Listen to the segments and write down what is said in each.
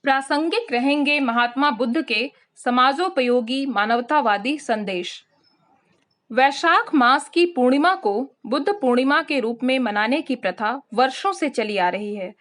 प्रासंगिक रहेंगे महात्मा बुद्ध के समाजोपयोगी मानवतावादी संदेश। वैशाख मास की पूर्णिमा को बुद्ध पूर्णिमा के रूप में मनाने की प्रथा वर्षों से चली आ रही है,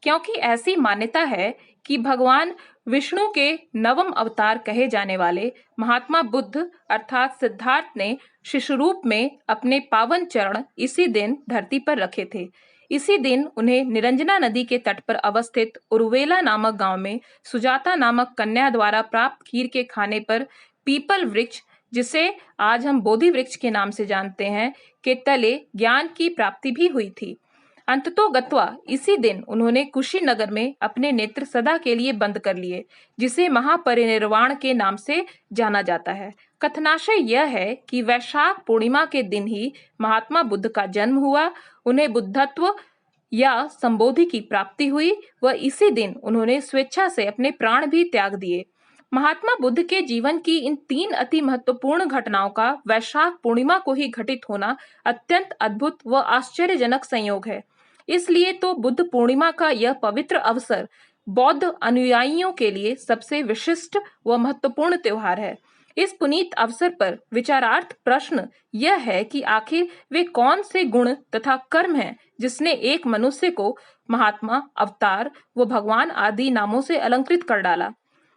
क्योंकि ऐसी मान्यता है कि भगवान विष्णु के नवम अवतार कहे जाने वाले महात्मा बुद्ध अर्थात सिद्धार्थ ने शिशु रूप में अपने पावन चरण इसी दिन धरती पर रखे थे। इसी दिन उन्हें निरंजना नदी के तट पर अवस्थित उरुवेला नामक गांव में सुजाता नामक कन्या द्वारा प्राप्त खीर के खाने पर पीपल वृक्ष, जिसे आज हम बोधि वृक्ष के नाम से जानते हैं, के तले ज्ञान की प्राप्ति भी हुई थी। अंततोगत्वा इसी दिन उन्होंने कुशीनगर में अपने नेत्र सदा के लिए बंद कर लिए, जिसे महापरिनिर्वाण के नाम से जाना जाता है। कथनाशय यह है कि वैशाख पूर्णिमा के दिन ही महात्मा बुद्ध का जन्म हुआ, उन्हें बुद्धत्व या संबोधि की प्राप्ति हुई व इसी दिन उन्होंने स्वेच्छा से अपने प्राण भी त्याग दिए। महात्मा बुद्ध के जीवन की इन तीन अति महत्वपूर्ण घटनाओं का वैशाख पूर्णिमा को ही घटित होना अत्यंत अद्भुत व आश्चर्यजनक संयोग है। इसलिए तो बुद्ध पूर्णिमा का यह पवित्र अवसर बौद्ध अनुयायियों के लिए सबसे विशिष्ट व महत्वपूर्ण त्योहार है। इस पुनीत अवसर पर विचारार्थ प्रश्न यह है कि आखिर वे कौन से गुण तथा कर्म हैं जिसने एक मनुष्य को महात्मा, अवतार व भगवान आदि नामों से अलंकृत कर डाला।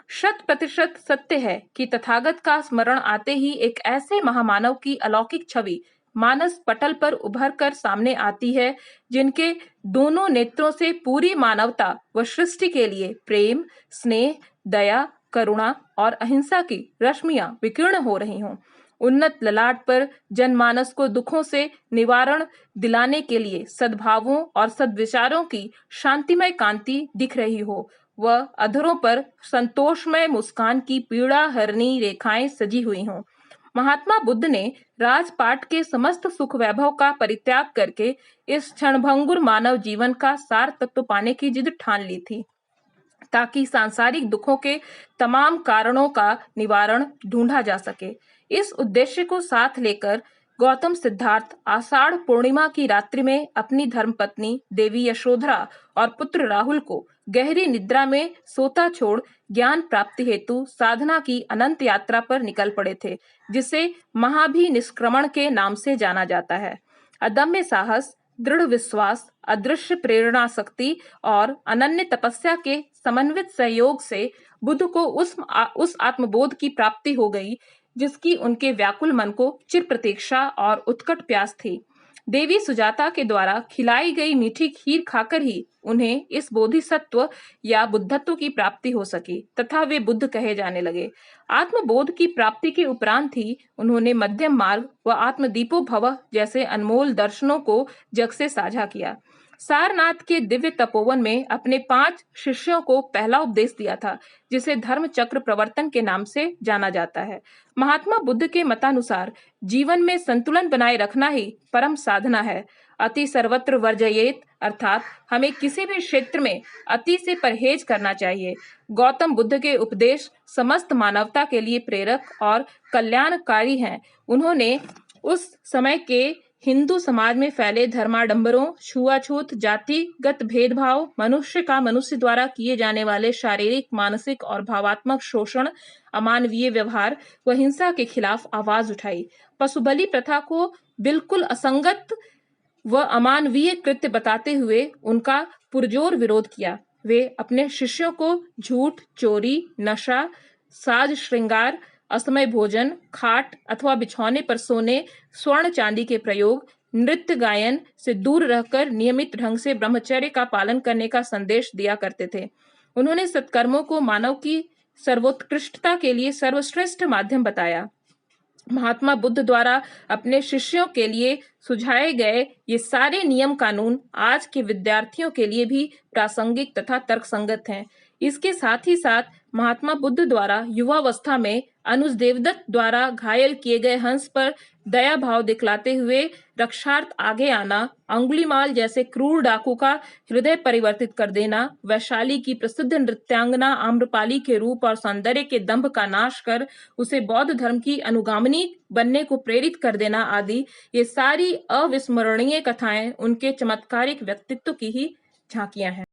100% सत्य है कि तथागत का स्मरण आते ही एक ऐसे महामानव की अलौकिक छवि मानस पटल पर उभर कर सामने आती है, जिनके दोनों नेत्रों से पूरी मानवता व सृष्टि के लिए प्रेम, स्नेह, दया, करुणा और अहिंसा की रश्मियां विकीर्ण हो रही हों। उन्नत ललाट पर जनमानस को दुखों से निवारण दिलाने के लिए सद्भावों और सद्विचारों की शांतिमय कांति दिख रही हो, वह अधरों पर संतोषमय मुस्कान की पीड़ा हरणी रेखाएं सजी हुई हों। महात्मा बुद्ध ने राजपाट के समस्त सुख वैभव का परित्याग करके इस क्षणभंगुर मानव जीवन का सार तत्व पाने की जिद ठान ली थी, ताकि सांसारिक दुखों के तमाम कारणों का निवारण ढूंढा जा सके। इस उद्देश्य को साथ लेकर गौतम सिद्धार्थ आषाढ़ पूर्णिमा की रात्रि में अपनी धर्मपत्नी देवी यशोधरा और पुत्र राहुल को गहरी निद्रा में सोता छोड़ ज्ञान प्राप्ति हेतु साधना की अनंत यात्रा पर निकल पड़े थे, जिसे महाभिनिष्क्रमण के नाम से जाना जाता है। अदम्य साहस, दृढ़ विश्वास, अदृश्य प्रेरणा शक्ति और अनन्य तपस्या के समन्वित सहयोग से बुद्ध को उस आत्मबोध की प्राप्ति हो गई जिसकी उनके व्याकुल मन को चिर प्रतीक्षा और उत्कट प्यास थी। देवी सुजाता के द्वारा खिलाई गई मीठी खीर खाकर ही उन्हें इस बोधिसत्व या बुद्धत्व की प्राप्ति हो सकी तथा वे बुद्ध कहे जाने लगे। आत्मबोध की प्राप्ति के उपरांत ही उन्होंने मध्यम मार्ग व आत्मदीपो भवः जैसे अनमोल दर्शनों को जग से साझा किया। सारनाथ के दिव्य तपोवन में अपने 5 शिष्यों को पहला उपदेश दिया था, जिसे धर्म चक्र प्रवर्तन के नाम से जाना जाता है। महात्मा बुद्ध के मतानुसार जीवन में संतुलन बनाए रखना ही परम साधना है। अति सर्वत्र वर्जयेत, अर्थात हमें किसी भी क्षेत्र में अति से परहेज करना चाहिए। गौतम बुद्ध के उपदेश समस्त मानवता के लिए प्रेरक और कल्याणकारी हैं। उन्होंने उस समय के हिंदू समाज में फैले धर्माडंबरों, छुआछूत, जातिगत भेदभाव, मनुष्य का मनुष्य द्वारा किए जाने वाले शारीरिक, मानसिक और भावात्मक शोषण, अमानवीय व्यवहार व हिंसा के खिलाफ आवाज उठाई। पशुबलि प्रथा को बिल्कुल असंगत व अमानवीय कृत्य बताते हुए उनका पुरजोर विरोध किया। वे अपने शिष्यों को झूठ, चोरी, नशा, साज श्रृंगार, असमय भोजन, खाट अथवा बिछौने पर सोने, स्वर्ण चांदी के प्रयोग, नृत्य गायन से दूर रहकर नियमित ढंग से ब्रह्मचर्य का पालन करने का संदेश दिया करते थे। उन्होंने सत्कर्मों को मानव की सर्वोत्कृष्टता के लिए सर्वश्रेष्ठ माध्यम बताया। महात्मा बुद्ध द्वारा अपने शिष्यों के लिए सुझाए गए ये सारे नियम कानून आज के विद्यार्थियों के लिए भी प्रासंगिक तथा तर्कसंगत हैं। इसके साथ ही साथ महात्मा बुद्ध द्वारा युवावस्था में अनुज देवदत्त द्वारा घायल किए गए हंस पर दया भाव दिखलाते हुए रक्षार्थ आगे आना, अंगुलीमाल जैसे क्रूर डाकू का हृदय परिवर्तित कर देना, वैशाली की प्रसिद्ध नृत्यांगना आम्रपाली के रूप और सौंदर्य के दंभ का नाश कर उसे बौद्ध धर्म की अनुगामिनी बनने को प्रेरित कर देना आदि ये सारी अविस्मरणीय कथाएं उनके चमत्कारिक व्यक्तित्व की ही झांकियां हैं।